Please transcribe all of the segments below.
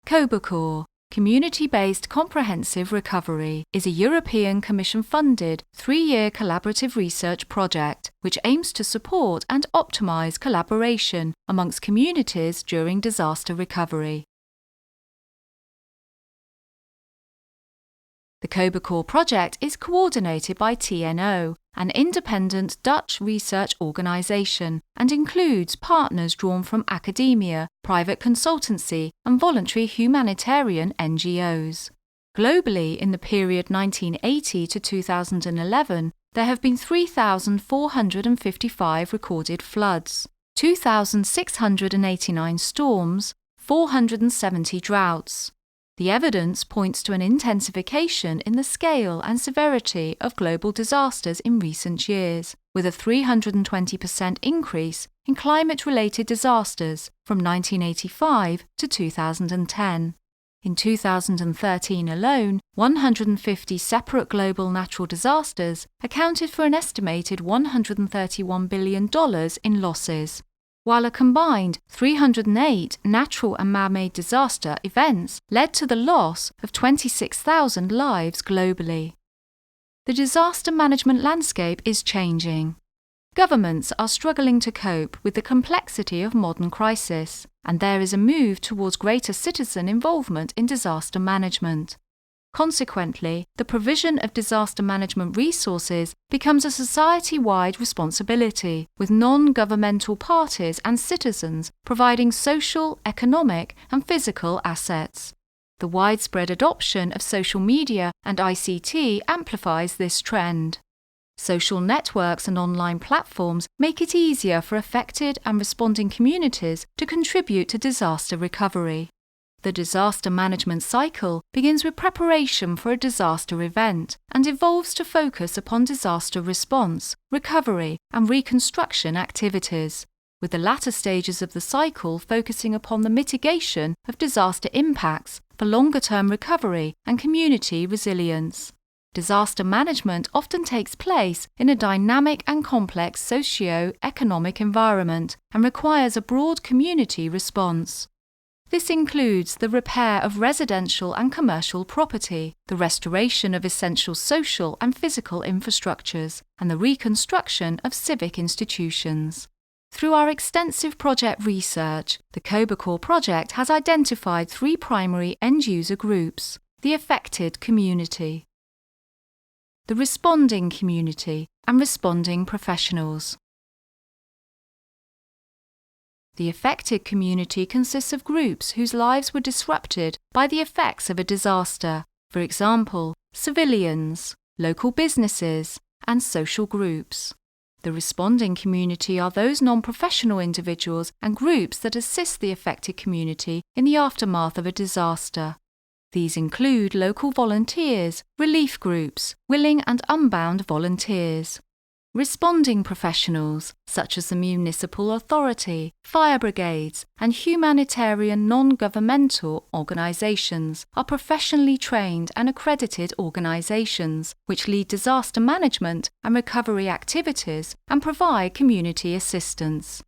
COBACORE, Community-Based Comprehensive Recovery, is a European Commission-funded 3-year collaborative research project which aims to support and optimize collaboration amongst communities during disaster recovery. The COBACORE project is coordinated by TNO, an independent Dutch research organisation, and includes partners drawn from academia, private consultancy, and voluntary humanitarian NGOs. Globally, in the period 1980 to 2011, there have been 3,455 recorded floods, 2,689 storms, 470 droughts. The evidence points to an intensification in the scale and severity of global disasters in recent years, with a 320% increase in climate-related disasters from 1985 to 2010. In 2013 alone, 150 separate global natural disasters accounted for an estimated $131 billion in losses, while a combined 308 natural and man-made disaster events led to the loss of 26,000 lives globally. The disaster management landscape is changing. Governments are struggling to cope with the complexity of modern crisis, and there is a move towards greater citizen involvement in disaster management. Consequently, the provision of disaster management resources becomes a society-wide responsibility, with non-governmental parties and citizens providing social, economic, and physical assets. The widespread adoption of social media and ICT amplifies this trend. Social networks and online platforms make it easier for affected and responding communities to contribute to disaster recovery. The disaster management cycle begins with preparation for a disaster event and evolves to focus upon disaster response, recovery, and reconstruction activities, with the latter stages of the cycle focusing upon the mitigation of disaster impacts for longer-term recovery and community resilience. Disaster management often takes place in a dynamic and complex socio-economic environment and requires a broad community response. This includes the repair of residential and commercial property, the restoration of essential social and physical infrastructures, and the reconstruction of civic institutions. Through our extensive project research, the COBACORE project has identified 3 primary end-user groups: the affected community, the responding community, and responding professionals. The affected community consists of groups whose lives were disrupted by the effects of a disaster, for example, civilians, local businesses, and social groups. The responding community are those non-professional individuals and groups that assist the affected community in the aftermath of a disaster. These include local volunteers, relief groups, willing and unbound volunteers. Responding professionals, such as the municipal authority, fire brigades, and humanitarian non-governmental organisations, are professionally trained and accredited organisations which lead disaster management and recovery activities and provide community assistance.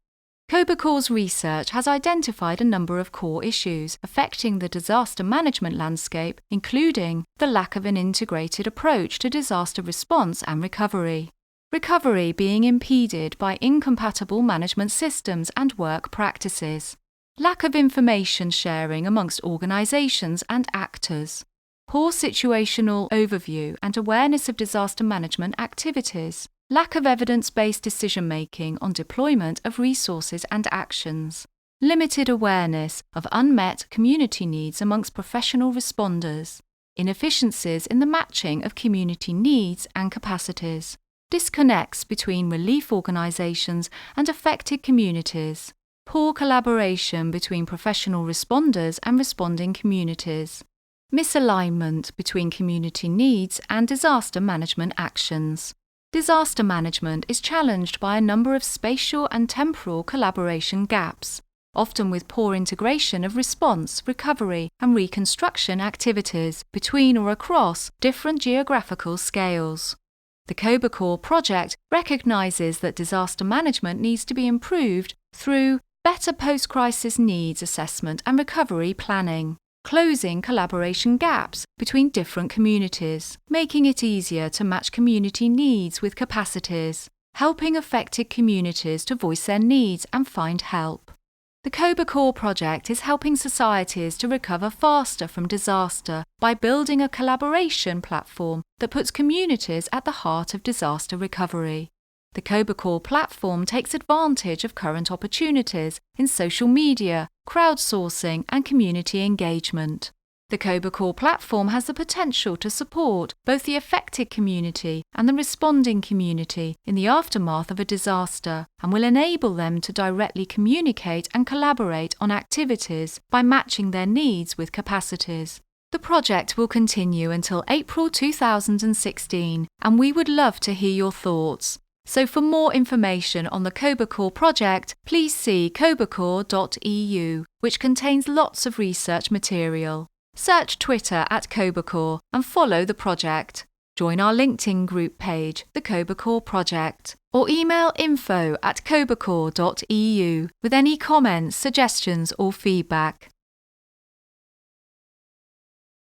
COBACORE's research has identified a number of core issues affecting the disaster management landscape, including the lack of an integrated approach to disaster response and recovery. Recovery being impeded by incompatible management systems and work practices. Lack of information sharing amongst organisations and actors. Poor situational overview and awareness of disaster management activities. Lack of evidence-based decision-making on deployment of resources and actions. Limited awareness of unmet community needs amongst professional responders. Inefficiencies in the matching of community needs and capacities. Disconnects between relief organisations and affected communities, poor collaboration between professional responders and responding communities, misalignment between community needs and disaster management actions. Disaster management is challenged by a number of spatial and temporal collaboration gaps, often with poor integration of response, recovery, and reconstruction activities between or across different geographical scales. The COBACORE project recognises that disaster management needs to be improved through better post-crisis needs assessment and recovery planning, closing collaboration gaps between different communities, making it easier to match community needs with capacities, helping affected communities to voice their needs and find help. The COBACORE project is helping societies to recover faster from disaster by building a collaboration platform that puts communities at the heart of disaster recovery. The COBACORE platform takes advantage of current opportunities in social media, crowdsourcing, and community engagement. The COBACORE platform has the potential to support both the affected community and the responding community in the aftermath of a disaster and will enable them to directly communicate and collaborate on activities by matching their needs with capacities. The project will continue until April 2016, and we would love to hear your thoughts. So for more information on the COBACORE project, please see cobacore.eu, which contains lots of research material. Search Twitter at COBACORE and follow the project. Join our LinkedIn group page, the COBACORE Project, or email info@cobacore.eu with any comments, suggestions or feedback.